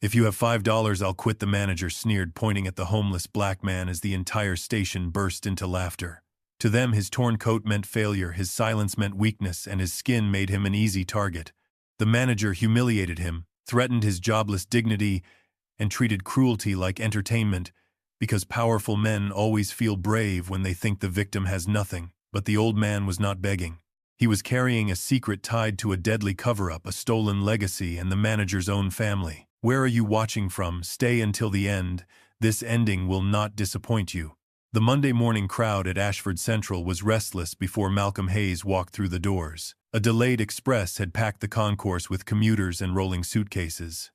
"If you have $5, I'll quit," the manager sneered, pointing at the homeless black man as the entire station burst into laughter. To them, his torn coat meant failure, his silence meant weakness, and his skin made him an easy target. The manager humiliated him, threatened his jobless dignity, and treated cruelty like entertainment, because powerful men always feel brave when they think the victim has nothing. But the old man was not begging. He was carrying a secret tied to a deadly cover-up, a stolen legacy, and the manager's own family. "Where are you watching from? Stay until the end. This ending will not disappoint you." The Monday morning crowd at Ashford Central was restless before Malcolm Hayes walked through the doors. A delayed express had packed the concourse with commuters and rolling suitcases.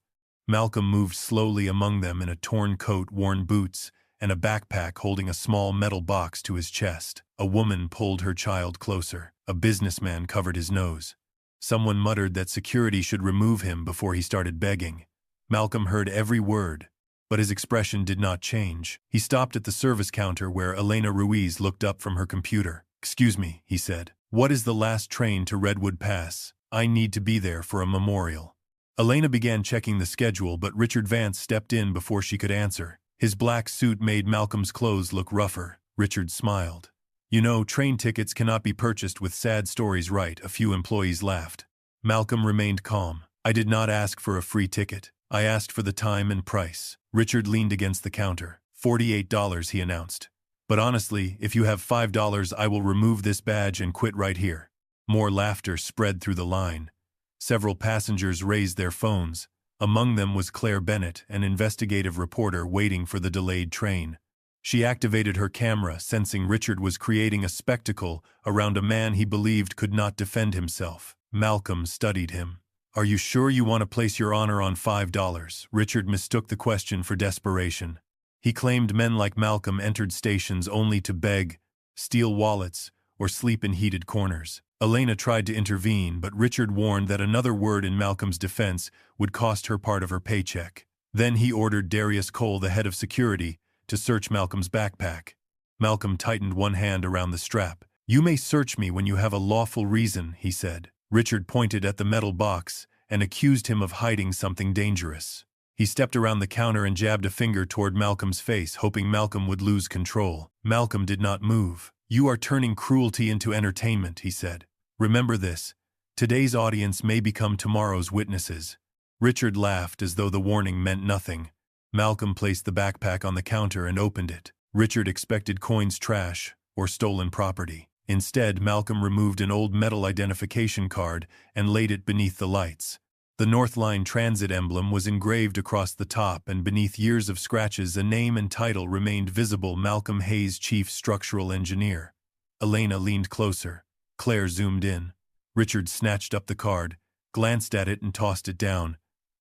Malcolm moved slowly among them in a torn coat, worn boots, and a backpack holding a small metal box to his chest. A woman pulled her child closer. A businessman covered his nose. Someone muttered that security should remove him before he started begging. Malcolm heard every word, but his expression did not change. He stopped at the service counter where Elena Ruiz looked up from her computer. "Excuse me," he said. "What is the last train to Redwood Pass? I need to be there for a memorial." Elena began checking the schedule, but Richard Vance stepped in before she could answer. His black suit made Malcolm's clothes look rougher. Richard smiled. "You know, train tickets cannot be purchased with sad stories, right?" A few employees laughed. Malcolm remained calm. "I did not ask for a free ticket. I asked for the time and price." Richard leaned against the counter. $48, he announced. "But honestly, if you have $5, I will remove this badge and quit right here." More laughter spread through the line. Several passengers raised their phones. Among them was Claire Bennett, an investigative reporter waiting for the delayed train. She activated her camera, sensing Richard was creating a spectacle around a man he believed could not defend himself. Malcolm studied him. "Are you sure you want to place your honor on $5? Richard mistook the question for desperation. He claimed men like Malcolm entered stations only to beg, steal wallets, or sleep in heated corners. Elena tried to intervene, but Richard warned that another word in Malcolm's defense would cost her part of her paycheck. Then he ordered Darius Cole, the head of security, to search Malcolm's backpack. Malcolm tightened one hand around the strap. "You may search me when you have a lawful reason," he said. Richard pointed at the metal box and accused him of hiding something dangerous. He stepped around the counter and jabbed a finger toward Malcolm's face, hoping Malcolm would lose control. Malcolm did not move. "You are turning cruelty into entertainment," he said. "Remember this. Today's audience may become tomorrow's witnesses." Richard laughed as though the warning meant nothing. Malcolm placed the backpack on the counter and opened it. Richard expected coins, trash, or stolen property. Instead, Malcolm removed an old metal identification card and laid it beneath the lights. The North Line Transit emblem was engraved across the top, and beneath years of scratches a name and title remained visible: Malcolm Hayes, Chief Structural Engineer. Elena leaned closer. Claire zoomed in. Richard snatched up the card, glanced at it and tossed it down.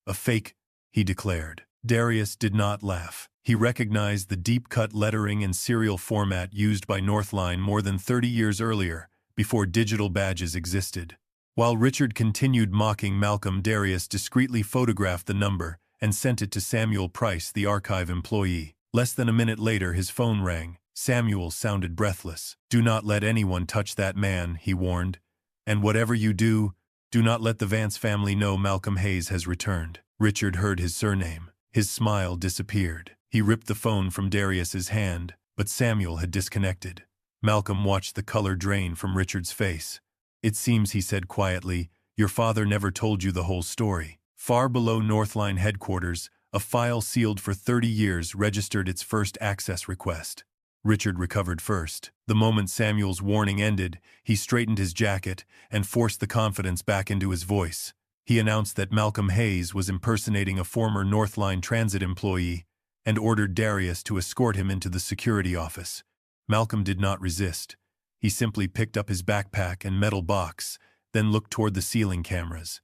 "A fake," he declared. Darius did not laugh. He recognized the deep-cut lettering and serial format used by Northline more than 30 years earlier, before digital badges existed. While Richard continued mocking Malcolm, Darius discreetly photographed the number and sent it to Samuel Price, the archive employee. Less than a minute later, his phone rang. Samuel sounded breathless. "Do not let anyone touch that man," he warned. "And whatever you do, do not let the Vance family know Malcolm Hayes has returned." Richard heard his surname. His smile disappeared. He ripped the phone from Darius's hand, but Samuel had disconnected. Malcolm watched the color drain from Richard's face. "It seems," he said quietly, "your father never told you the whole story." Far below Northline headquarters, a file sealed for 30 years registered its first access request. Richard recovered first. The moment Samuel's warning ended, he straightened his jacket and forced the confidence back into his voice. He announced that Malcolm Hayes was impersonating a former Northline Transit employee and ordered Darius to escort him into the security office. Malcolm did not resist. He simply picked up his backpack and metal box, then looked toward the ceiling cameras.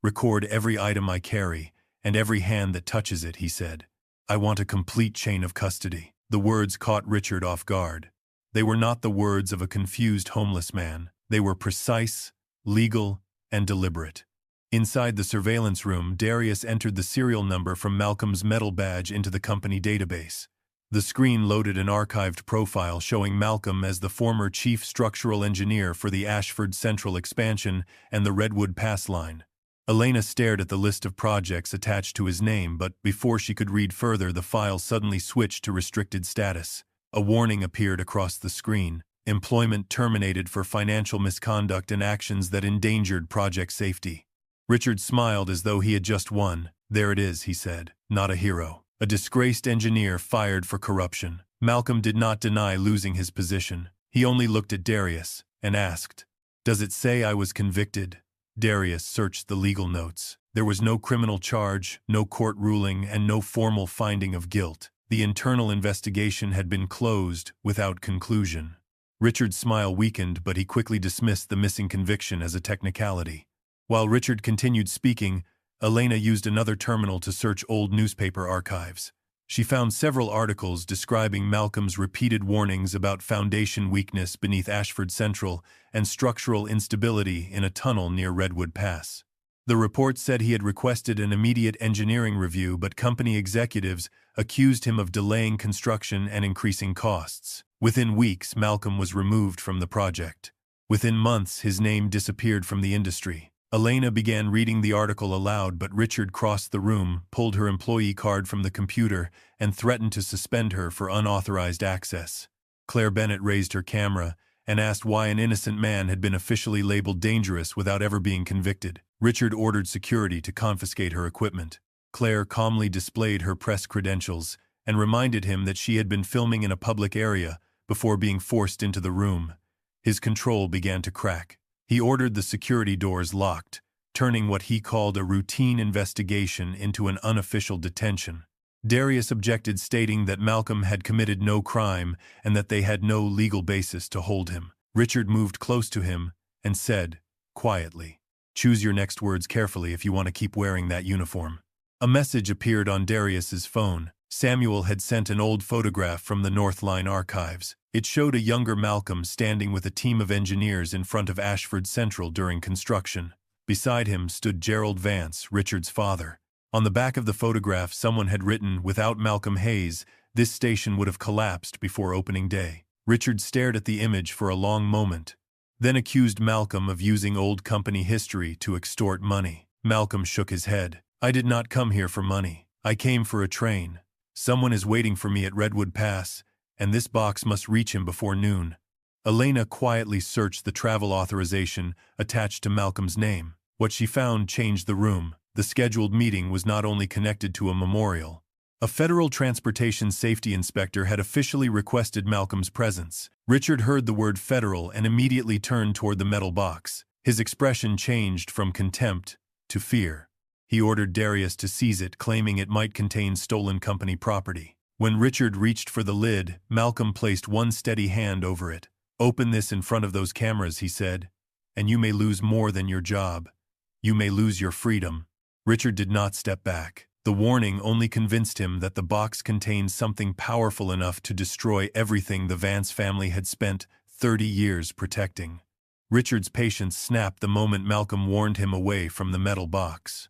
"Record every item I carry, and every hand that touches it," he said. "I want a complete chain of custody." The words caught Richard off guard. They were not the words of a confused homeless man. They were precise, legal, and deliberate. Inside the surveillance room, Darius entered the serial number from Malcolm's metal badge into the company database. The screen loaded an archived profile showing Malcolm as the former chief structural engineer for the Ashford Central expansion and the Redwood Pass line. Elena stared at the list of projects attached to his name, but before she could read further, the file suddenly switched to restricted status. A warning appeared across the screen. Employment terminated for financial misconduct and actions that endangered project safety. Richard smiled as though he had just won. There it is, he said. Not a hero. A disgraced engineer fired for corruption. Malcolm did not deny losing his position. He only looked at Darius and asked, "Does it say I was convicted?" Darius searched the legal notes. There was no criminal charge, no court ruling, and no formal finding of guilt. The internal investigation had been closed without conclusion. Richard's smile weakened, but he quickly dismissed the missing conviction as a technicality. While Richard continued speaking, Elena used another terminal to search old newspaper archives. She found several articles describing Malcolm's repeated warnings about foundation weakness beneath Ashford Central and structural instability in a tunnel near Redwood Pass. The report said he had requested an immediate engineering review, but company executives accused him of delaying construction and increasing costs. Within weeks, Malcolm was removed from the project. Within months, his name disappeared from the industry. Elena began reading the article aloud, but Richard crossed the room, pulled her employee card from the computer, and threatened to suspend her for unauthorized access. Claire Bennett raised her camera and asked why an innocent man had been officially labeled dangerous without ever being convicted. Richard ordered security to confiscate her equipment. Claire calmly displayed her press credentials and reminded him that she had been filming in a public area before being forced into the room. His control began to crack. He ordered the security doors locked, turning what he called a routine investigation into an unofficial detention. Darius objected, stating that Malcolm had committed no crime and that they had no legal basis to hold him. Richard moved close to him and said, quietly, "Choose your next words carefully if you want to keep wearing that uniform." A message appeared on Darius's phone. Samuel had sent an old photograph from the North Line archives. It showed a younger Malcolm standing with a team of engineers in front of Ashford Central during construction. Beside him stood Gerald Vance, Richard's father. On the back of the photograph, someone had written, "Without Malcolm Hayes, this station would have collapsed before opening day." Richard stared at the image for a long moment, then accused Malcolm of using old company history to extort money. Malcolm shook his head. "I did not come here for money. I came for a train. Someone is waiting for me at Redwood Pass, and this box must reach him before noon." Elena quietly searched the travel authorization attached to Malcolm's name. What she found changed the room. The scheduled meeting was not only connected to a memorial. A federal transportation safety inspector had officially requested Malcolm's presence. Richard heard the word federal and immediately turned toward the metal box. His expression changed from contempt to fear. He ordered Darius to seize it, claiming it might contain stolen company property. When Richard reached for the lid, Malcolm placed one steady hand over it. "Open this in front of those cameras," he said, "and you may lose more than your job. You may lose your freedom." Richard did not step back. The warning only convinced him that the box contained something powerful enough to destroy everything the Vance family had spent 30 years protecting. Richard's patience snapped the moment Malcolm warned him away from the metal box.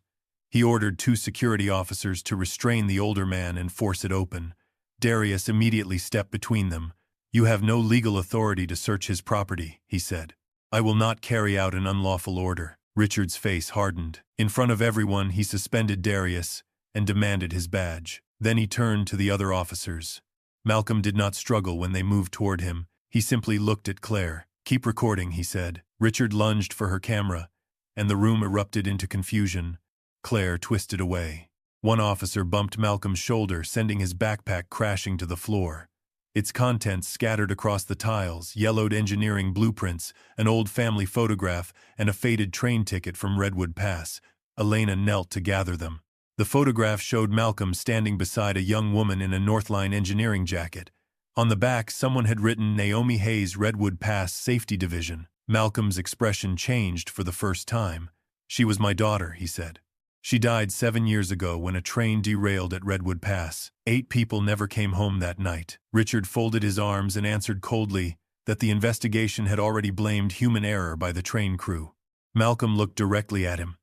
He ordered 2 security officers to restrain the older man and force it open. Darius immediately stepped between them. "You have no legal authority to search his property," he said. "I will not carry out an unlawful order." Richard's face hardened. In front of everyone, he suspended Darius and demanded his badge. Then he turned to the other officers. Malcolm did not struggle when they moved toward him. He simply looked at Claire. "Keep recording," he said. Richard lunged for her camera, and the room erupted into confusion. Claire twisted away. One officer bumped Malcolm's shoulder, sending his backpack crashing to the floor. Its contents scattered across the tiles: yellowed engineering blueprints, an old family photograph, and a faded train ticket from Redwood Pass. Elena knelt to gather them. The photograph showed Malcolm standing beside a young woman in a Northline engineering jacket. On the back, someone had written, "Naomi Hayes, Redwood Pass Safety Division." Malcolm's expression changed for the first time. "She was my daughter," he said. "She died 7 years ago when a train derailed at Redwood Pass. 8 people never came home that night." Richard folded his arms and answered coldly that the investigation had already blamed human error by the train crew. Malcolm looked directly at him.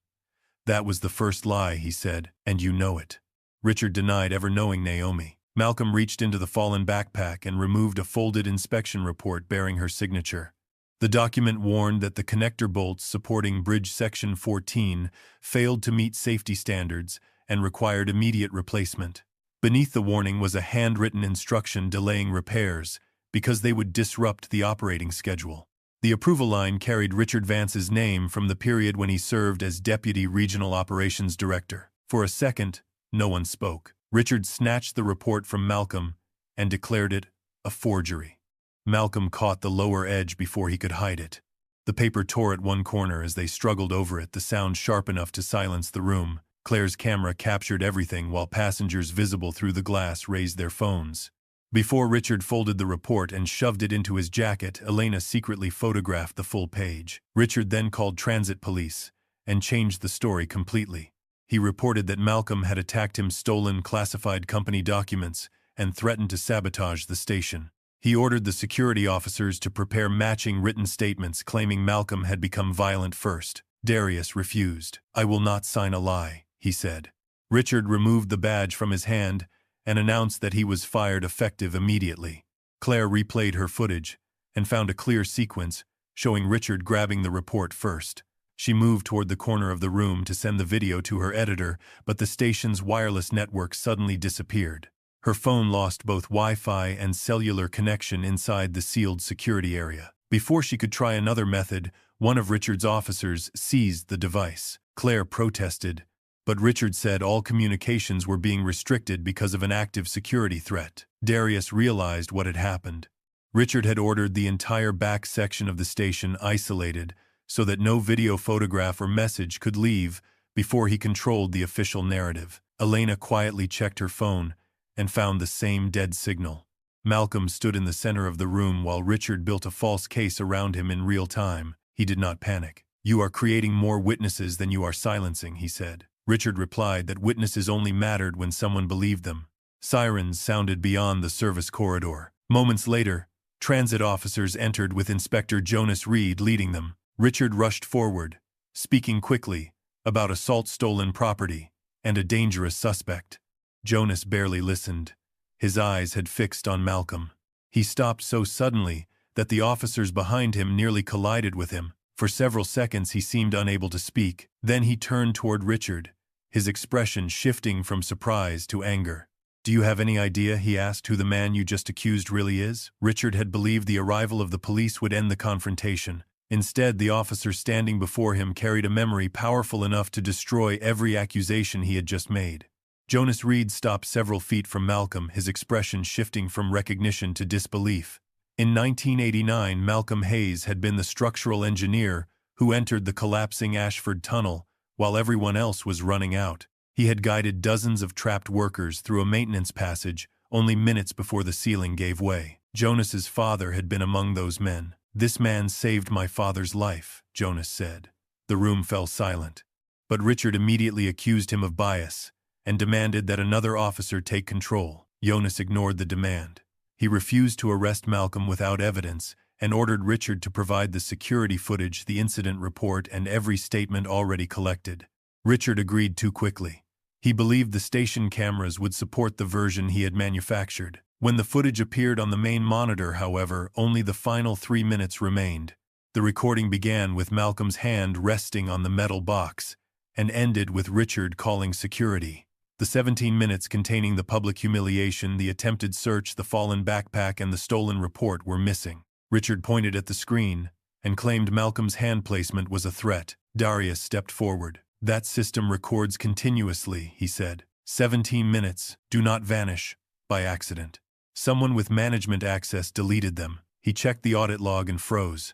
"That was the first lie," he said, "and you know it." Richard denied ever knowing Naomi. Malcolm reached into the fallen backpack and removed a folded inspection report bearing her signature. The document warned that the connector bolts supporting bridge section 14 failed to meet safety standards and required immediate replacement. Beneath the warning was a handwritten instruction delaying repairs because they would disrupt the operating schedule. The approval line carried Richard Vance's name from the period when he served as Deputy Regional Operations Director. For a second, no one spoke. Richard snatched the report from Malcolm and declared it a forgery. Malcolm caught the lower edge before he could hide it. The paper tore at one corner as they struggled over it, the sound sharp enough to silence the room. Claire's camera captured everything while passengers visible through the glass raised their phones. Before Richard folded the report and shoved it into his jacket, Elena secretly photographed the full page. Richard then called transit police and changed the story completely. He reported that Malcolm had attacked him, stolen classified company documents, and threatened to sabotage the station. He ordered the security officers to prepare matching written statements claiming Malcolm had become violent first. Darius refused. "I will not sign a lie," he said. Richard removed the badge from his hand and announced that he was fired effective immediately. Claire replayed her footage and found a clear sequence showing Richard grabbing the report first. She moved toward the corner of the room to send the video to her editor, but the station's wireless network suddenly disappeared. Her phone lost both Wi-Fi and cellular connection inside the sealed security area. Before she could try another method, one of Richard's officers seized the device. Claire protested, but Richard said all communications were being restricted because of an active security threat. Darius realized what had happened. Richard had ordered the entire back section of the station isolated so that no video, photograph, or message could leave before he controlled the official narrative. Elena quietly checked her phone and found the same dead signal. Malcolm stood in the center of the room while Richard built a false case around him in real time. He did not panic. "You are creating more witnesses than you are silencing," he said. Richard replied that witnesses only mattered when someone believed them. Sirens sounded beyond the service corridor. Moments later, transit officers entered with Inspector Jonas Reed leading them. Richard rushed forward, speaking quickly about assault, stolen property, and a dangerous suspect. Jonas barely listened. His eyes had fixed on Malcolm. He stopped so suddenly that the officers behind him nearly collided with him. For several seconds he seemed unable to speak. Then he turned toward Richard, his expression shifting from surprise to anger. "Do you have any idea," he asked, "who the man you just accused really is?" Richard had believed the arrival of the police would end the confrontation. Instead, the officer standing before him carried a memory powerful enough to destroy every accusation he had just made. Jonas Reed stopped several feet from Malcolm, his expression shifting from recognition to disbelief. In 1989, Malcolm Hayes had been the structural engineer who entered the collapsing Ashford Tunnel while everyone else was running out. He had guided dozens of trapped workers through a maintenance passage only minutes before the ceiling gave way. Jonas's father had been among those men. "This man saved my father's life," Jonas said. The room fell silent. But Richard immediately accused him of bias and demanded that another officer take control. Jonas ignored the demand. He refused to arrest Malcolm without evidence and ordered Richard to provide the security footage, the incident report, and every statement already collected. Richard agreed too quickly. He believed the station cameras would support the version he had manufactured. When the footage appeared on the main monitor, however, only the final 3 minutes remained. The recording began with Malcolm's hand resting on the metal box and ended with Richard calling security. The 17 minutes containing the public humiliation, the attempted search, the fallen backpack, and the stolen report were missing. Richard pointed at the screen and claimed Malcolm's hand placement was a threat. Darius stepped forward. "That system records continuously," he said. 17 minutes, do not vanish by accident. Someone with management access deleted them. He checked the audit log and froze.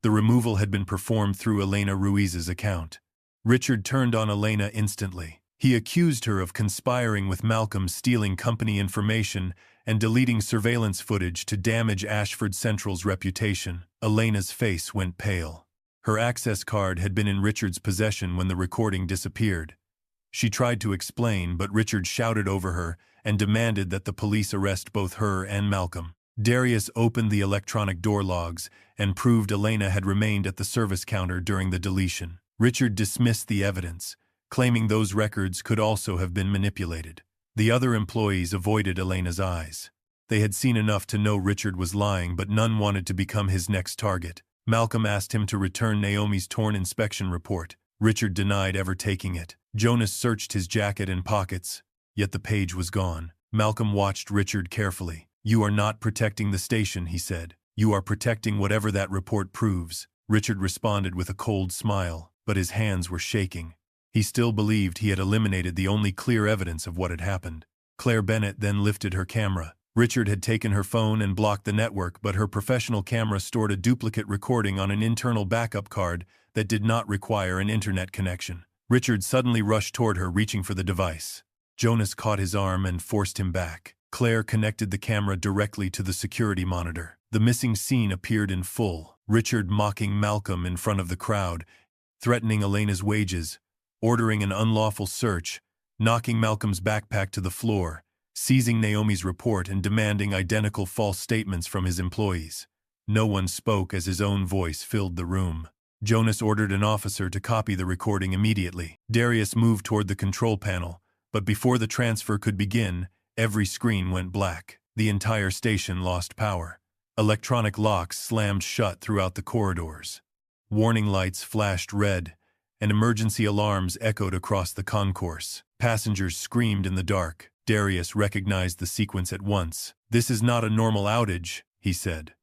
The removal had been performed through Elena Ruiz's account. Richard turned on Elena instantly. He accused her of conspiring with Malcolm, stealing company information, and deleting surveillance footage to damage Ashford Central's reputation. Elena's face went pale. Her access card had been in Richard's possession when the recording disappeared. She tried to explain, but Richard shouted over her and demanded that the police arrest both her and Malcolm. Darius opened the electronic door logs and proved Elena had remained at the service counter during the deletion. Richard dismissed the evidence, claiming those records could also have been manipulated. The other employees avoided Elena's eyes. They had seen enough to know Richard was lying, but none wanted to become his next target. Malcolm asked him to return Naomi's torn inspection report. Richard denied ever taking it. Jonas searched his jacket and pockets, yet the page was gone. Malcolm watched Richard carefully. "You are not protecting the station," he said. "You are protecting whatever that report proves." Richard responded with a cold smile, but his hands were shaking. He still believed he had eliminated the only clear evidence of what had happened. Claire Bennett then lifted her camera. Richard had taken her phone and blocked the network, but her professional camera stored a duplicate recording on an internal backup card that did not require an internet connection. Richard suddenly rushed toward her, reaching for the device. Jonas caught his arm and forced him back. Claire connected the camera directly to the security monitor. The missing scene appeared in full. Richard mocking Malcolm in front of the crowd, threatening Elena's wages, ordering an unlawful search, knocking Malcolm's backpack to the floor, seizing Naomi's report and demanding identical false statements from his employees. No one spoke as his own voice filled the room. Jonas ordered an officer to copy the recording immediately. Darius moved toward the control panel, but before the transfer could begin, every screen went black. The entire station lost power. Electronic locks slammed shut throughout the corridors. Warning lights flashed red, and emergency alarms echoed across the concourse. Passengers screamed in the dark. Darius recognized the sequence at once. "This is not a normal outage," he said.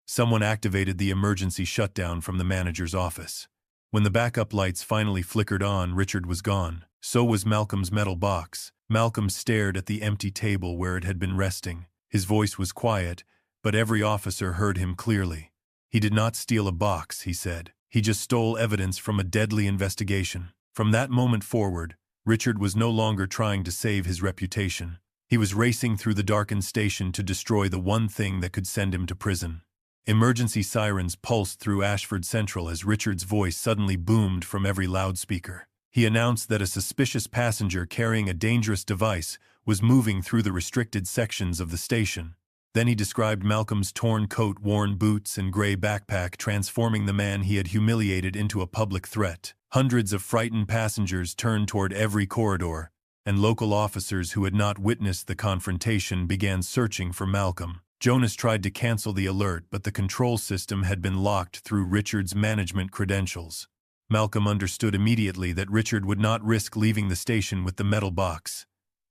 Someone activated the emergency shutdown from the manager's office. When the backup lights finally flickered on, Richard was gone. So was Malcolm's metal box. Malcolm stared at the empty table where it had been resting. His voice was quiet, but every officer heard him clearly. "He did not steal a box," he said. "He just stole evidence from a deadly investigation." From that moment forward, Richard was no longer trying to save his reputation. He was racing through the darkened station to destroy the one thing that could send him to prison. Emergency sirens pulsed through Ashford Central as Richard's voice suddenly boomed from every loudspeaker. He announced that a suspicious passenger carrying a dangerous device was moving through the restricted sections of the station. Then he described Malcolm's torn coat, worn boots, and gray backpack, transforming the man he had humiliated into a public threat. Hundreds of frightened passengers turned toward every corridor, and local officers who had not witnessed the confrontation began searching for Malcolm. Jonas tried to cancel the alert, but the control system had been locked through Richard's management credentials. Malcolm understood immediately that Richard would not risk leaving the station with the metal box.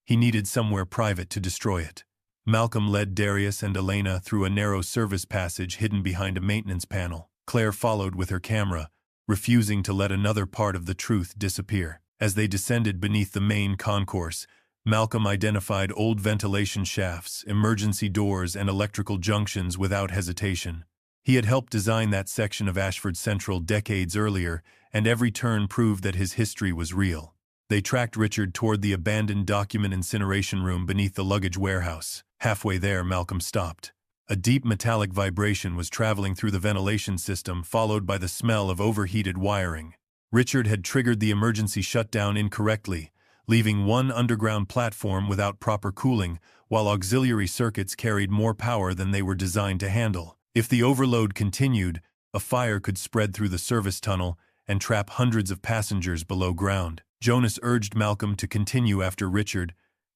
He needed somewhere private to destroy it. Malcolm led Darius and Elena through a narrow service passage hidden behind a maintenance panel. Claire followed with her camera, refusing to let another part of the truth disappear. As they descended beneath the main concourse, Malcolm identified old ventilation shafts, emergency doors, and electrical junctions without hesitation. He had helped design that section of Ashford Central decades earlier, and every turn proved that his history was real. They tracked Richard toward the abandoned document incineration room beneath the luggage warehouse. Halfway there, Malcolm stopped. A deep metallic vibration was traveling through the ventilation system, followed by the smell of overheated wiring. Richard had triggered the emergency shutdown incorrectly, leaving one underground platform without proper cooling, while auxiliary circuits carried more power than they were designed to handle. If the overload continued, a fire could spread through the service tunnel and trap hundreds of passengers below ground. Jonas urged Malcolm to continue after Richard,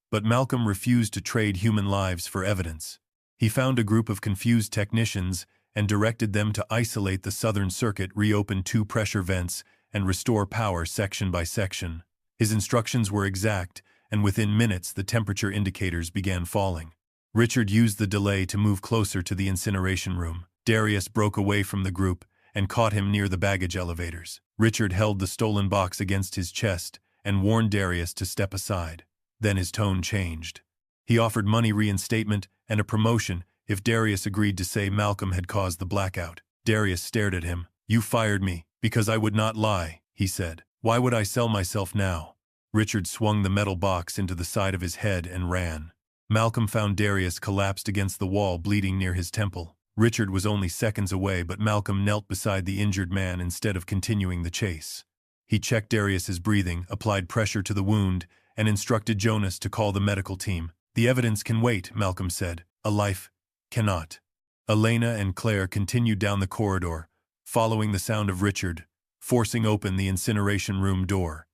but Malcolm refused to trade human lives for evidence. He found a group of confused technicians and directed them to isolate the southern circuit, reopen 2 pressure vents, and restore power section by section. His instructions were exact, and within minutes the temperature indicators began falling. Richard used the delay to move closer to the incineration room. Darius broke away from the group and caught him near the baggage elevators. Richard held the stolen box against his chest and warned Darius to step aside. Then his tone changed. He offered money reinstatement and a promotion if Darius agreed to say Malcolm had caused the blackout. Darius stared at him. "You fired me because I would not lie," he said. "Why would I sell myself now?" Richard swung the metal box into the side of his head and ran. Malcolm found Darius collapsed against the wall, bleeding near his temple. Richard was only seconds away, but Malcolm knelt beside the injured man instead of continuing the chase. He checked Darius's breathing, applied pressure to the wound, and instructed Jonas to call the medical team. "The evidence can wait," Malcolm said. "A life cannot." Elena and Claire continued down the corridor, following the sound of Richard, forcing open the incineration room door.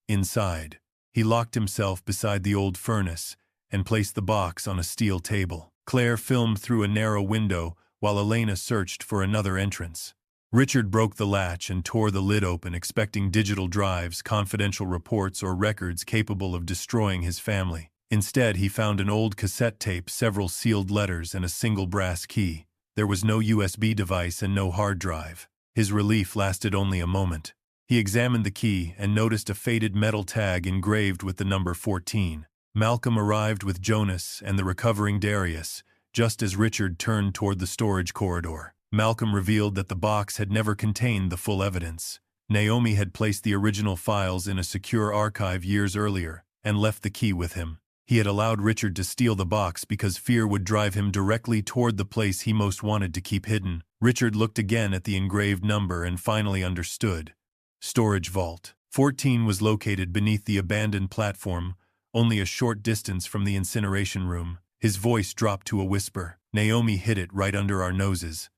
Inside, he locked himself beside the old furnace and placed the box on a steel table. Claire filmed through a narrow window while Elena searched for another entrance. Richard broke the latch and tore the lid open, expecting digital drives, confidential reports, or records capable of destroying his family. Instead, he found an old cassette tape, several sealed letters, and a single brass key. There was no USB device and no hard drive. His relief lasted only a moment. He examined the key and noticed a faded metal tag engraved with the number 14. Malcolm arrived with Jonas and the recovering Darius, just as Richard turned toward the storage corridor. Malcolm revealed that the box had never contained the full evidence. Naomi had placed the original files in a secure archive years earlier and left the key with him. He had allowed Richard to steal the box because fear would drive him directly toward the place he most wanted to keep hidden. Richard looked again at the engraved number and finally understood. Storage Vault 14 was located beneath the abandoned platform, only a short distance from the incineration room. His voice dropped to a whisper. Naomi hid it right under our noses.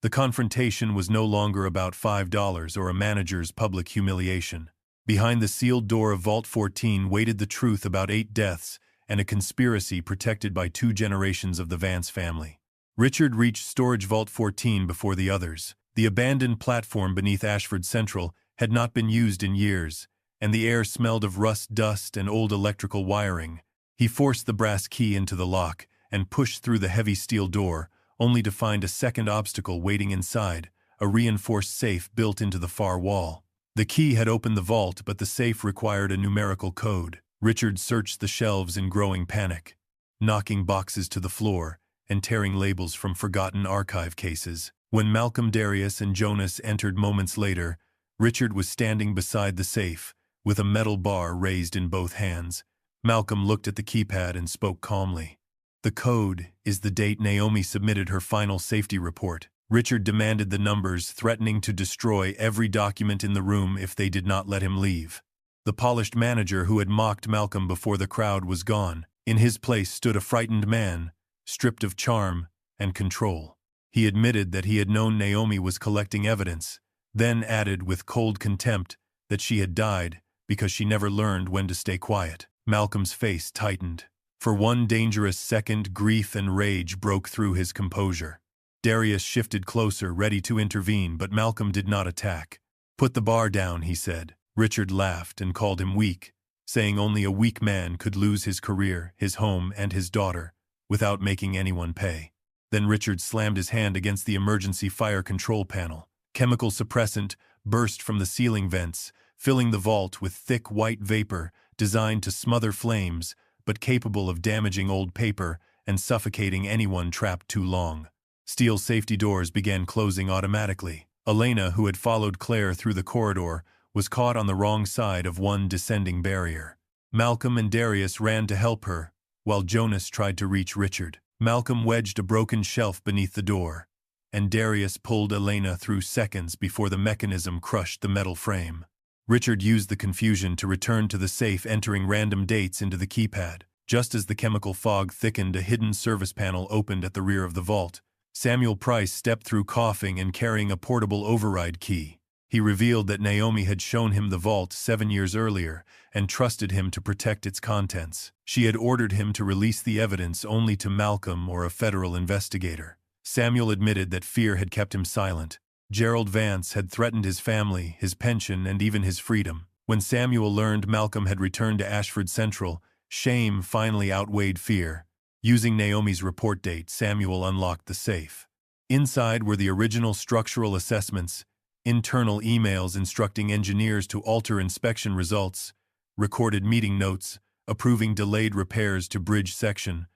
The confrontation was no longer about $5 or a manager's public humiliation. Behind the sealed door of Vault 14 waited the truth about 8 deaths and a conspiracy protected by 2 generations of the Vance family. Richard reached Storage Vault 14 before the others. The abandoned platform beneath Ashford Central had not been used in years, and the air smelled of rust, dust, and old electrical wiring. He forced the brass key into the lock and pushed through the heavy steel door, only to find a second obstacle waiting inside, a reinforced safe built into the far wall. The key had opened the vault, but the safe required a numerical code. Richard searched the shelves in growing panic, knocking boxes to the floor and tearing labels from forgotten archive cases. When Malcolm, Darius, and Jonas entered moments later, Richard was standing beside the safe, with a metal bar raised in both hands. Malcolm looked at the keypad and spoke calmly. The code is the date Naomi submitted her final safety report. Richard demanded the numbers, threatening to destroy every document in the room if they did not let him leave. The polished manager who had mocked Malcolm before the crowd was gone. In his place stood a frightened man, stripped of charm and control. He admitted that he had known Naomi was collecting evidence, then added with cold contempt that she had died because she never learned when to stay quiet. Malcolm's face tightened. For one dangerous second, grief and rage broke through his composure. Darius shifted closer, ready to intervene, but Malcolm did not attack. "Put the bar down," he said. Richard laughed and called him weak, saying only a weak man could lose his career, his home, and his daughter, without making anyone pay. Then Richard slammed his hand against the emergency fire control panel. Chemical suppressant burst from the ceiling vents, filling the vault with thick white vapor designed to smother flames, but capable of damaging old paper and suffocating anyone trapped too long. Steel safety doors began closing automatically. Elena, who had followed Claire through the corridor, was caught on the wrong side of one descending barrier. Malcolm and Darius ran to help her, while Jonas tried to reach Richard. Malcolm wedged a broken shelf beneath the door, and Darius pulled Elena through seconds before the mechanism crushed the metal frame. Richard used the confusion to return to the safe, entering random dates into the keypad. Just as the chemical fog thickened, a hidden service panel opened at the rear of the vault. Samuel Price stepped through, coughing and carrying a portable override key. He revealed that Naomi had shown him the vault 7 years earlier and trusted him to protect its contents. She had ordered him to release the evidence only to Malcolm or a federal investigator. Samuel admitted that fear had kept him silent. Gerald Vance had threatened his family, his pension, and even his freedom. When Samuel learned Malcolm had returned to Ashford Central, shame finally outweighed fear. Using Naomi's report date, Samuel unlocked the safe. Inside were the original structural assessments, internal emails instructing engineers to alter inspection results, recorded meeting notes approving delayed repairs to bridge section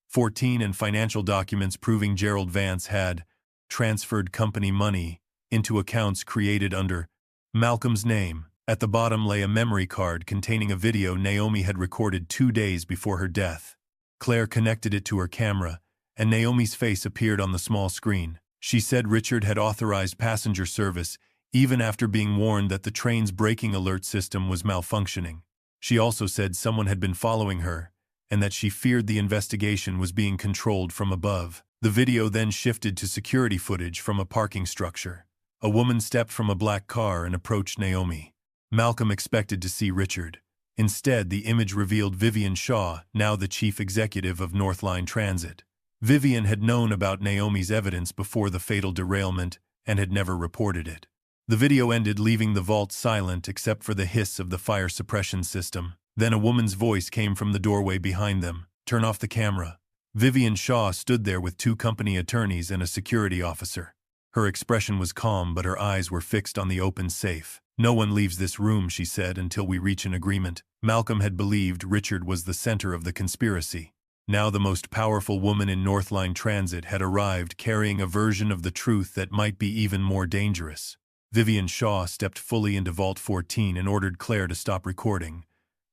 14, and financial documents proving Gerald Vance had transferred company money into accounts created under Malcolm's name. At the bottom lay a memory card containing a video Naomi had recorded 2 days before her death. Claire connected it to her camera, and Naomi's face appeared on the small screen. She said Richard had authorized passenger service even after being warned that the train's braking alert system was malfunctioning. She also said someone had been following her, and that she feared the investigation was being controlled from above. The video then shifted to security footage from a parking structure. A woman stepped from a black car and approached Naomi. Malcolm expected to see Richard. Instead, the image revealed Vivian Shaw, now the chief executive of Northline Transit. Vivian had known about Naomi's evidence before the fatal derailment and had never reported it. The video ended, leaving the vault silent except for the hiss of the fire suppression system. Then a woman's voice came from the doorway behind them. "Turn off the camera." Vivian Shaw stood there with 2 company attorneys and a security officer. Her expression was calm, but her eyes were fixed on the open safe. "No one leaves this room," she said, "until we reach an agreement." Malcolm had believed Richard was the center of the conspiracy. Now the most powerful woman in Northline Transit had arrived, carrying a version of the truth that might be even more dangerous. Vivian Shaw stepped fully into Vault 14 and ordered Claire to stop recording.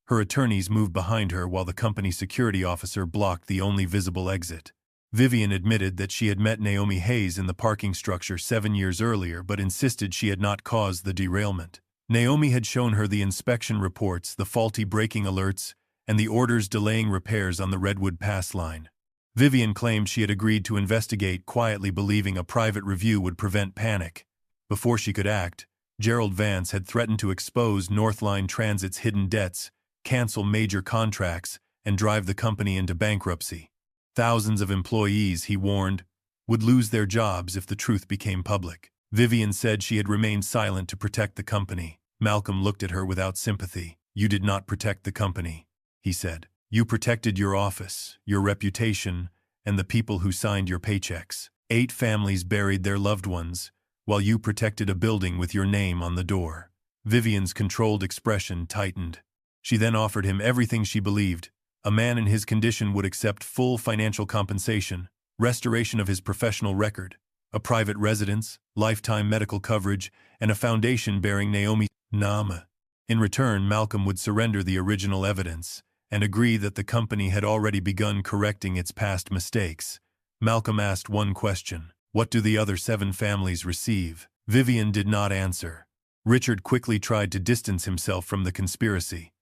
Her attorneys moved behind her while the company security officer blocked the only visible exit. Vivian admitted that she had met Naomi Hayes in the parking structure 7 years earlier, but insisted she had not caused the derailment. Naomi had shown her the inspection reports, the faulty braking alerts, and the orders delaying repairs on the Redwood Pass line. Vivian claimed she had agreed to investigate, quietly believing a private review would prevent panic. Before she could act, Gerald Vance had threatened to expose Northline Transit's hidden debts, cancel major contracts, and drive the company into bankruptcy. Thousands of employees, he warned, would lose their jobs if the truth became public. Vivian said she had remained silent to protect the company. Malcolm looked at her without sympathy. "You did not protect the company," he said. "You protected your office, your reputation, and the people who signed your paychecks. 8 families buried their loved ones, while you protected a building with your name on the door." Vivian's controlled expression tightened. She then offered him everything she believed. A man in his condition would accept full financial compensation, restoration of his professional record, a private residence, lifetime medical coverage, and a foundation bearing Naomi's name. In return, Malcolm would surrender the original evidence and agree that the company had already begun correcting its past mistakes. Malcolm asked one question: "What do the other 7 families receive?" Vivian did not answer. Richard quickly tried to distance himself from the conspiracy.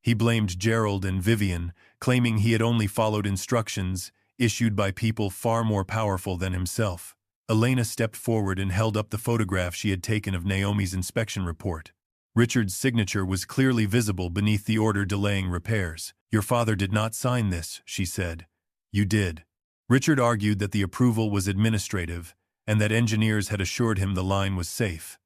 He blamed Gerald and Vivian, claiming he had only followed instructions issued by people far more powerful than himself. Elena stepped forward and held up the photograph she had taken of Naomi's inspection report. Richard's signature was clearly visible beneath the order delaying repairs. "Your father did not sign this," she said. "You did." Richard argued that the approval was administrative and that engineers had assured him the line was safe.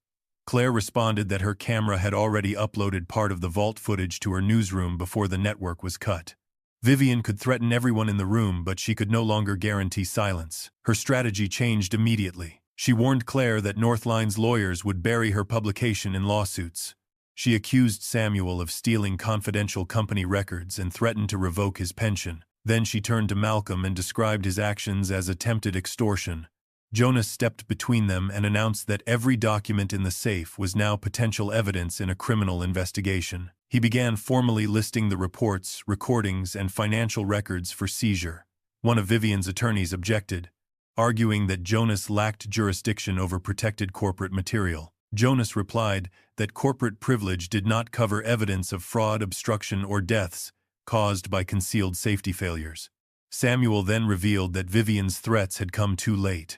Claire responded that her camera had already uploaded part of the vault footage to her newsroom before the network was cut. Vivian could threaten everyone in the room, but she could no longer guarantee silence. Her strategy changed immediately. She warned Claire that Northline's lawyers would bury her publication in lawsuits. She accused Samuel of stealing confidential company records and threatened to revoke his pension. Then she turned to Malcolm and described his actions as attempted extortion. Jonas stepped between them and announced that every document in the safe was now potential evidence in a criminal investigation. He began formally listing the reports, recordings, and financial records for seizure. One of Vivian's attorneys objected, arguing that Jonas lacked jurisdiction over protected corporate material. Jonas replied that corporate privilege did not cover evidence of fraud, obstruction, or deaths caused by concealed safety failures. Samuel then revealed that Vivian's threats had come too late.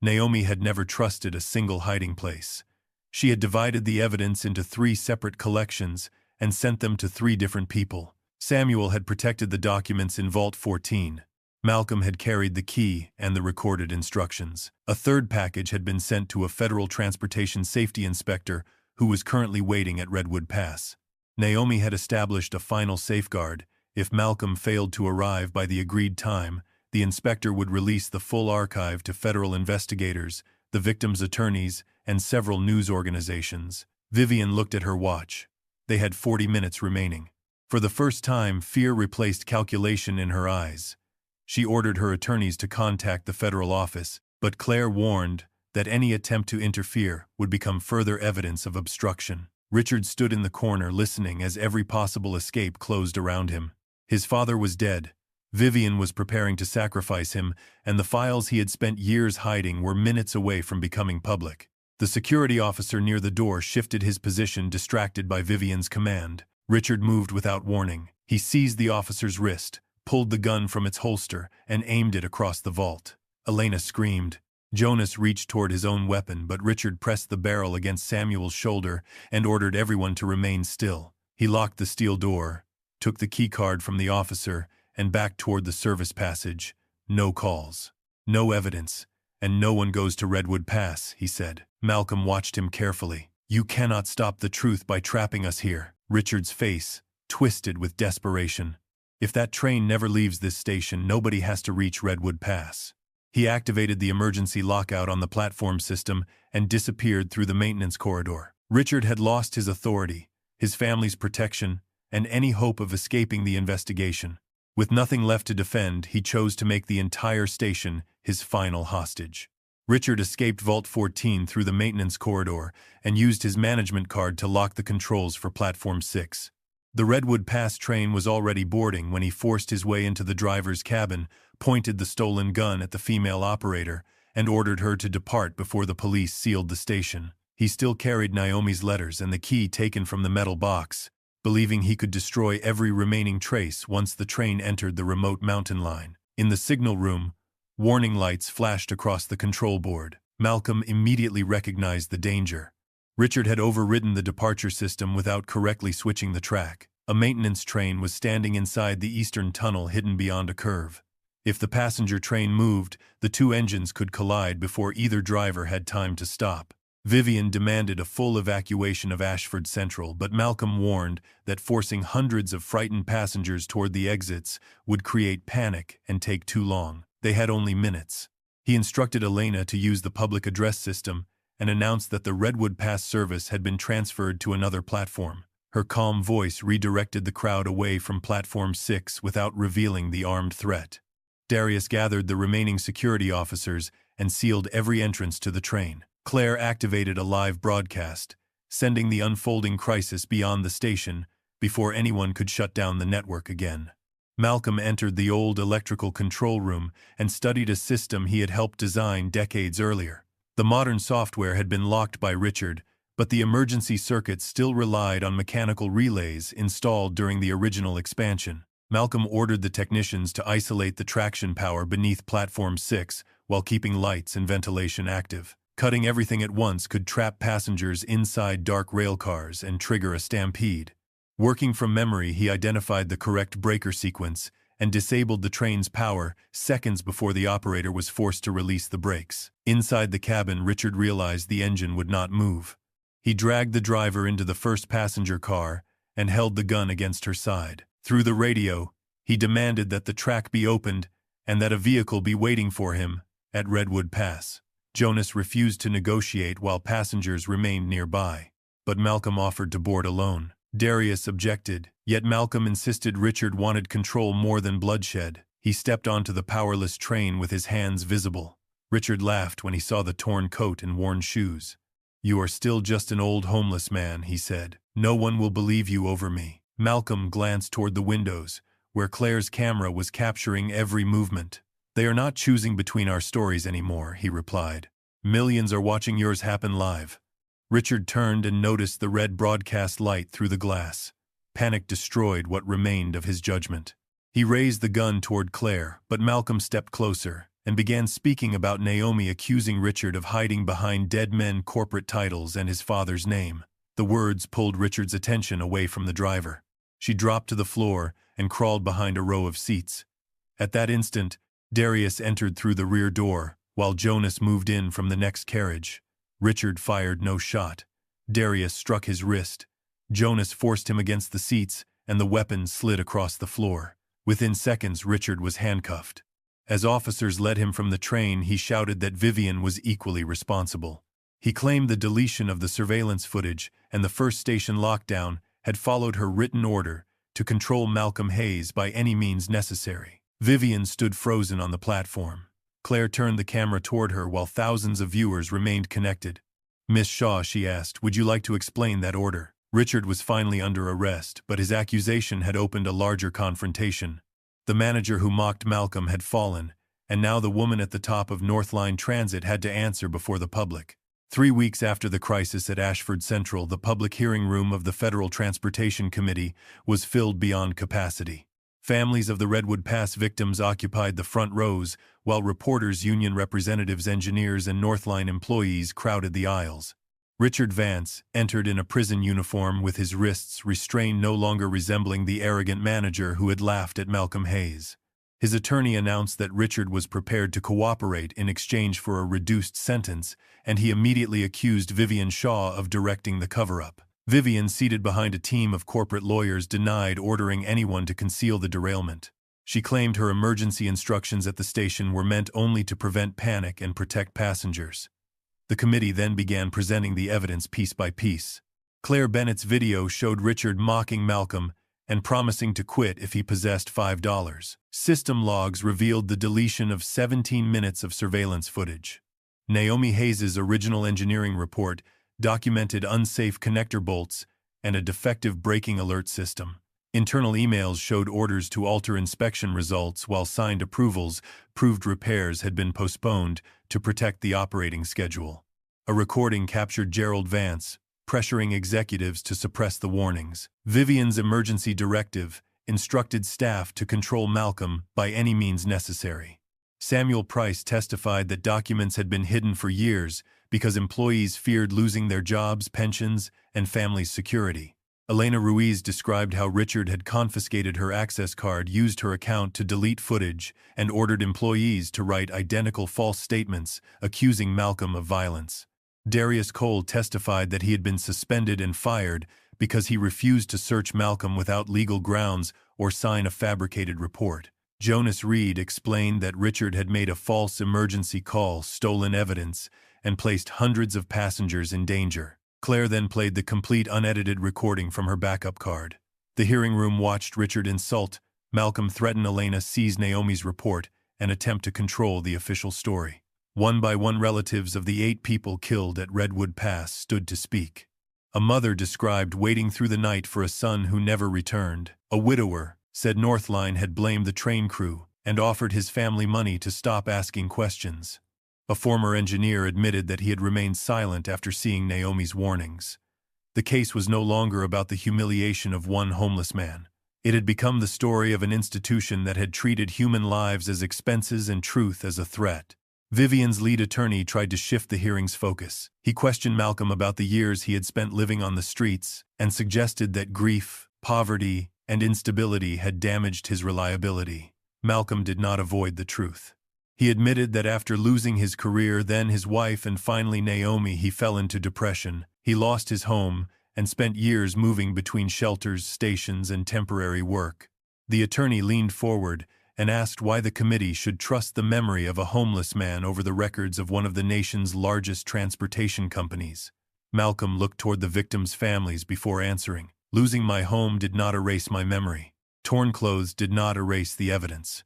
Naomi had never trusted a single hiding place. She had divided the evidence into 3 separate collections and sent them to 3 different people. Samuel had protected the documents in Vault 14. Malcolm had carried the key and the recorded instructions. A 3rd package had been sent to a federal transportation safety inspector who was currently waiting at Redwood Pass. Naomi had established a final safeguard. If Malcolm failed to arrive by the agreed time, the inspector would release the full archive to federal investigators, the victims' attorneys, and several news organizations. Vivian looked at her watch. They had 40 minutes remaining. For the first time, fear replaced calculation in her eyes. She ordered her attorneys to contact the federal office, but Claire warned that any attempt to interfere would become further evidence of obstruction. Richard stood in the corner listening as every possible escape closed around him. His father was dead. Vivian was preparing to sacrifice him, and the files he had spent years hiding were minutes away from becoming public. The security officer near the door shifted his position, distracted by Vivian's command. Richard moved without warning. He seized the officer's wrist, pulled the gun from its holster, and aimed it across the vault. Elena screamed. Jonas reached toward his own weapon, but Richard pressed the barrel against Samuel's shoulder and ordered everyone to remain still. He locked the steel door, took the keycard from the officer, and backed toward the service passage. No calls, no evidence, "And no one goes to Redwood Pass," he said. Malcolm watched him carefully. "You cannot stop the truth by trapping us here." Richard's face twisted with desperation. "If that train never leaves this station, nobody has to reach Redwood Pass." He activated the emergency lockout on the platform system and disappeared through the maintenance corridor. Richard had lost his authority, his family's protection, and any hope of escaping the investigation. With nothing left to defend, he chose to make the entire station his final hostage. Richard escaped Vault 14 through the maintenance corridor and used his management card to lock the controls for Platform 6. The Redwood Pass train was already boarding when he forced his way into the driver's cabin, pointed the stolen gun at the female operator, and ordered her to depart before the police sealed the station. He still carried Naomi's letters and the key taken from the metal box, believing he could destroy every remaining trace once the train entered the remote mountain line. In the signal room, warning lights flashed across the control board. Malcolm immediately recognized the danger. Richard had overridden the departure system without correctly switching the track. A maintenance train was standing inside the eastern tunnel hidden beyond a curve. If the passenger train moved, the two engines could collide before either driver had time to stop. Vivian demanded a full evacuation of Ashford Central, but Malcolm warned that forcing hundreds of frightened passengers toward the exits would create panic and take too long. They had only minutes. He instructed Elena to use the public address system and announced that the Redwood Pass service had been transferred to another platform. Her calm voice redirected the crowd away from Platform 6 without revealing the armed threat. Darius gathered the remaining security officers and sealed every entrance to the train. Claire activated a live broadcast, sending the unfolding crisis beyond the station before anyone could shut down the network again. Malcolm entered the old electrical control room and studied a system he had helped design decades earlier. The modern software had been locked by Richard, but the emergency circuits still relied on mechanical relays installed during the original expansion. Malcolm ordered the technicians to isolate the traction power beneath Platform 6 while keeping lights and ventilation active. Cutting everything at once could trap passengers inside dark rail cars and trigger a stampede. Working from memory, he identified the correct breaker sequence and disabled the train's power seconds before the operator was forced to release the brakes. Inside the cabin, Richard realized the engine would not move. He dragged the driver into the first passenger car and held the gun against her side. Through the radio, he demanded that the track be opened and that a vehicle be waiting for him at Redwood Pass. Jonas refused to negotiate while passengers remained nearby, but Malcolm offered to board alone. Darius objected, yet Malcolm insisted Richard wanted control more than bloodshed. He stepped onto the powerless train with his hands visible. Richard laughed when he saw the torn coat and worn shoes. "You are still just an old homeless man," he said. "No one will believe you over me." Malcolm glanced toward the windows, where Claire's camera was capturing every movement. "They are not choosing between our stories anymore," he replied. "Millions are watching yours happen live." Richard turned and noticed the red broadcast light through the glass. Panic destroyed what remained of his judgment. He raised the gun toward Claire, but Malcolm stepped closer and began speaking about Naomi accusing Richard of hiding behind dead men corporate titles and his father's name. The words pulled Richard's attention away from the driver. She dropped to the floor and crawled behind a row of seats. At that instant, Darius entered through the rear door, while Jonas moved in from the next carriage. Richard fired no shot. Darius struck his wrist. Jonas forced him against the seats, and the weapon slid across the floor. Within seconds, Richard was handcuffed. As officers led him from the train, he shouted that Vivian was equally responsible. He claimed the deletion of the surveillance footage and the first station lockdown had followed her written order to control Malcolm Hayes by any means necessary. Vivian stood frozen on the platform. Claire turned the camera toward her while thousands of viewers remained connected. "Miss Shaw," she asked, "would you like to explain that order?" Richard was finally under arrest, but his accusation had opened a larger confrontation. The manager who mocked Malcolm had fallen, and now the woman at the top of Northline Transit had to answer before the public. 3 weeks after the crisis at Ashford Central, the public hearing room of the Federal Transportation Committee was filled beyond capacity. Families of the Redwood Pass victims occupied the front rows, while reporters, union representatives, engineers, and Northline employees crowded the aisles. Richard Vance entered in a prison uniform with his wrists restrained, no longer resembling the arrogant manager who had laughed at Malcolm Hayes. His attorney announced that Richard was prepared to cooperate in exchange for a reduced sentence, and he immediately accused Vivian Shaw of directing the cover-up. Vivian, seated behind a team of corporate lawyers, denied ordering anyone to conceal the derailment. She claimed her emergency instructions at the station were meant only to prevent panic and protect passengers. The committee then began presenting the evidence piece by piece. Claire Bennett's video showed Richard mocking Malcolm and promising to quit if he possessed $5. System logs revealed the deletion of 17 minutes of surveillance footage. Naomi Hayes' original engineering report documented unsafe connector bolts and a defective braking alert system. Internal emails showed orders to alter inspection results, while signed approvals proved repairs had been postponed to protect the operating schedule. A recording captured Gerald Vance pressuring executives to suppress the warnings. Vivian's emergency directive instructed staff to control Malcolm by any means necessary. Samuel Price testified that documents had been hidden for years because employees feared losing their jobs, pensions, and family security. Elena Ruiz described how Richard had confiscated her access card, used her account to delete footage, and ordered employees to write identical false statements accusing Malcolm of violence. Darius Cole testified that he had been suspended and fired because he refused to search Malcolm without legal grounds or sign a fabricated report. Jonas Reed explained that Richard had made a false emergency call, stolen evidence, and placed hundreds of passengers in danger. Claire then played the complete unedited recording from her backup card. The hearing room watched Richard insult Malcolm, threaten Elena, seize Naomi's report, and attempt to control the official story. One by one, relatives of the 8 people killed at Redwood Pass stood to speak. A mother described waiting through the night for a son who never returned. A widower said Northline had blamed the train crew and offered his family money to stop asking questions. A former engineer admitted that he had remained silent after seeing Naomi's warnings. The case was no longer about the humiliation of one homeless man. It had become the story of an institution that had treated human lives as expenses and truth as a threat. Vivian's lead attorney tried to shift the hearing's focus. He questioned Malcolm about the years he had spent living on the streets and suggested that grief, poverty, and instability had damaged his reliability. Malcolm did not avoid the truth. He admitted that after losing his career, then his wife, and finally Naomi, he fell into depression. He lost his home and spent years moving between shelters, stations, and temporary work. The attorney leaned forward and asked why the committee should trust the memory of a homeless man over the records of one of the nation's largest transportation companies. Malcolm looked toward the victims' families before answering. Losing my home did not erase my memory. Torn clothes did not erase the evidence.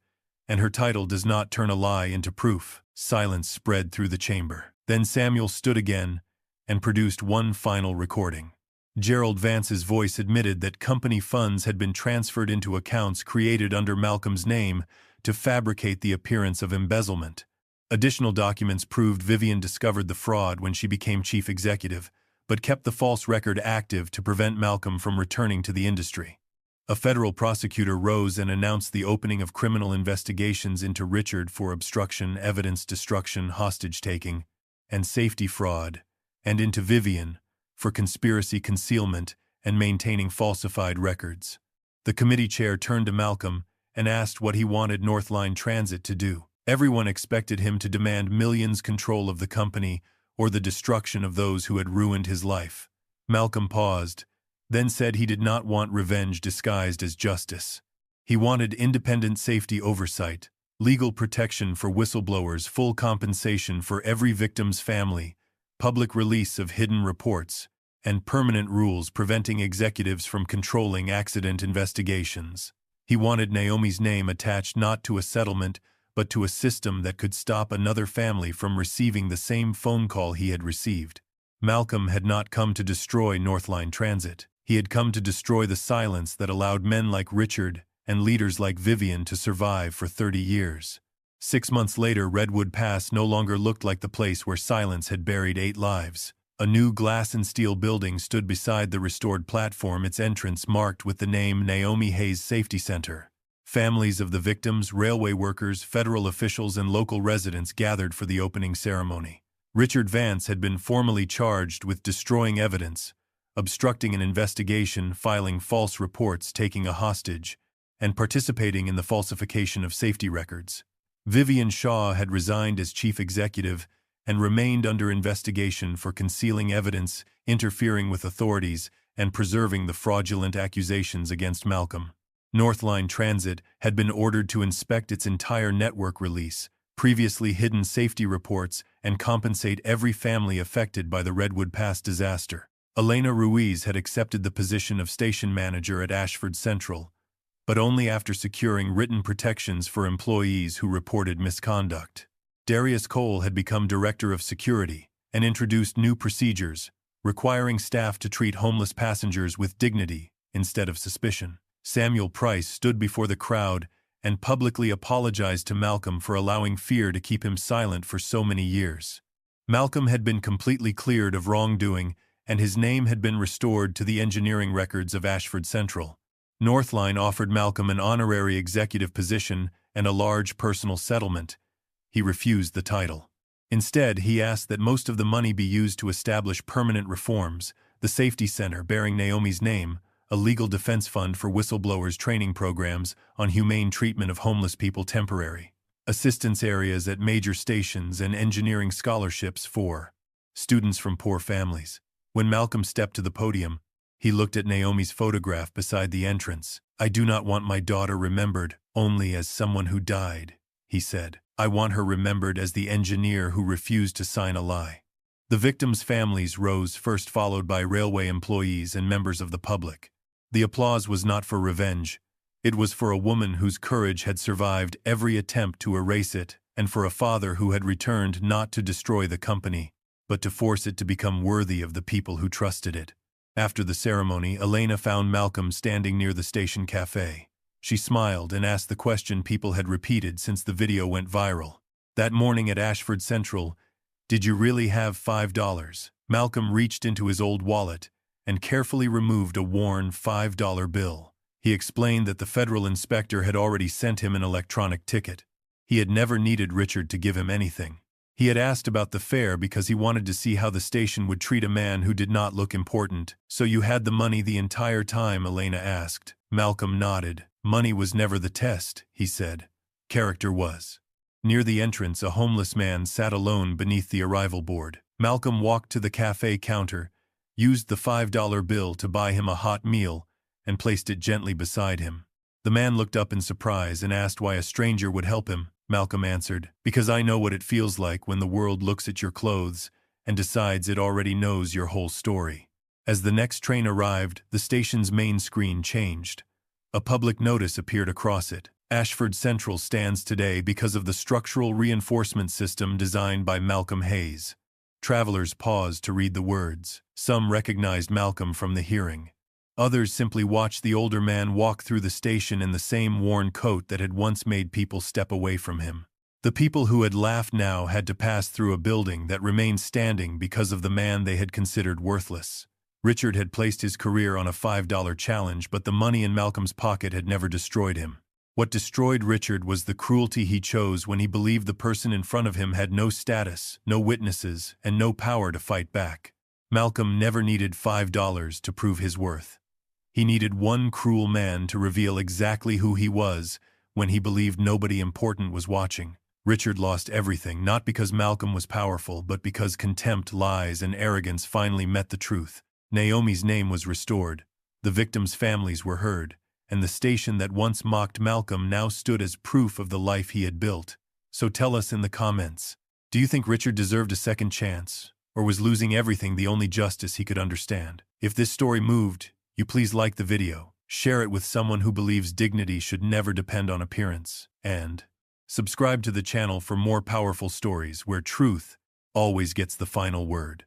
And her title does not turn a lie into proof. Silence spread through the chamber. Then Samuel stood again and produced one final recording. Gerald Vance's voice admitted that company funds had been transferred into accounts created under Malcolm's name to fabricate the appearance of embezzlement. Additional documents proved Vivian discovered the fraud when she became chief executive, but kept the false record active to prevent Malcolm from returning to the industry. A federal prosecutor rose and announced the opening of criminal investigations into Richard for obstruction, evidence destruction, hostage-taking, and safety fraud, and into Vivian for conspiracy, concealment, and maintaining falsified records. The committee chair turned to Malcolm and asked what he wanted Northline Transit to do. Everyone expected him to demand millions control of the company or the destruction of those who had ruined his life. Malcolm paused, then said he did not want revenge disguised as justice. He wanted independent safety oversight, legal protection for whistleblowers, full compensation for every victim's family, public release of hidden reports, and permanent rules preventing executives from controlling accident investigations. He wanted Naomi's name attached not to a settlement, but to a system that could stop another family from receiving the same phone call he had received. Malcolm had not come to destroy Northline Transit. He had come to destroy the silence that allowed men like Richard and leaders like Vivian to survive for 30 years. 6 months later, Redwood Pass no longer looked like the place where silence had buried 8 lives. A new glass and steel building stood beside the restored platform, its entrance marked with the name Naomi Hayes Safety Center. Families of the victims, railway workers, federal officials, and local residents gathered for the opening ceremony. Richard Vance had been formally charged with destroying evidence, obstructing an investigation, filing false reports, taking a hostage, and participating in the falsification of safety records. Vivian Shaw had resigned as chief executive and remained under investigation for concealing evidence, interfering with authorities, and preserving the fraudulent accusations against Malcolm. Northline Transit had been ordered to inspect its entire network release, previously hidden safety reports, and compensate every family affected by the Redwood Pass disaster. Elena Ruiz had accepted the position of station manager at Ashford Central, but only after securing written protections for employees who reported misconduct. Darius Cole had become director of security and introduced new procedures, requiring staff to treat homeless passengers with dignity instead of suspicion. Samuel Price stood before the crowd and publicly apologized to Malcolm for allowing fear to keep him silent for so many years. Malcolm had been completely cleared of wrongdoing, and his name had been restored to the engineering records of Ashford Central. Northline offered Malcolm an honorary executive position and a large personal settlement. He refused the title. Instead, he asked that most of the money be used to establish permanent reforms, the safety center bearing Naomi's name, a legal defense fund for whistleblowers training programs on humane treatment of homeless people temporary, assistance areas at major stations, and engineering scholarships for students from poor families. When Malcolm stepped to the podium, he looked at Naomi's photograph beside the entrance. "I do not want my daughter remembered only as someone who died," he said. "I want her remembered as the engineer who refused to sign a lie." The victims' families rose first, followed by railway employees and members of the public. The applause was not for revenge. It was for a woman whose courage had survived every attempt to erase it, and for a father who had returned not to destroy the company, but to force it to become worthy of the people who trusted it. After the ceremony, Elena found Malcolm standing near the station cafe. She smiled and asked the question people had repeated since the video went viral. "That morning at Ashford Central, did you really have $5? Malcolm reached into his old wallet and carefully removed a worn $5 bill. He explained that the federal inspector had already sent him an electronic ticket. He had never needed Richard to give him anything. He had asked about the fare because he wanted to see how the station would treat a man who did not look important. "So you had the money the entire time?" Elena asked. Malcolm nodded. "Money was never the test," he said. "Character was." Near the entrance, a homeless man sat alone beneath the arrival board. Malcolm walked to the cafe counter, used the $5 bill to buy him a hot meal, and placed it gently beside him. The man looked up in surprise and asked why a stranger would help him. Malcolm answered, "Because I know what it feels like when the world looks at your clothes and decides it already knows your whole story." As the next train arrived, the station's main screen changed. A public notice appeared across it. Ashford Central stands today because of the structural reinforcement system designed by Malcolm Hayes. Travelers paused to read the words. Some recognized Malcolm from the hearing. Others simply watched the older man walk through the station in the same worn coat that had once made people step away from him. The people who had laughed now had to pass through a building that remained standing because of the man they had considered worthless. Richard had placed his career on a $5 challenge, but the money in Malcolm's pocket had never destroyed him. What destroyed Richard was the cruelty he chose when he believed the person in front of him had no status, no witnesses, and no power to fight back. Malcolm never needed $5 to prove his worth. He needed one cruel man to reveal exactly who he was when he believed nobody important was watching. Richard lost everything, not because Malcolm was powerful, but because contempt, lies, and arrogance finally met the truth. Naomi's name was restored, the victims' families were heard, and the station that once mocked Malcolm now stood as proof of the life he had built. So tell us in the comments, do you think Richard deserved a second chance, or was losing everything the only justice he could understand? If this story moved you, please like the video, share it with someone who believes dignity should never depend on appearance, and subscribe to the channel for more powerful stories where truth always gets the final word.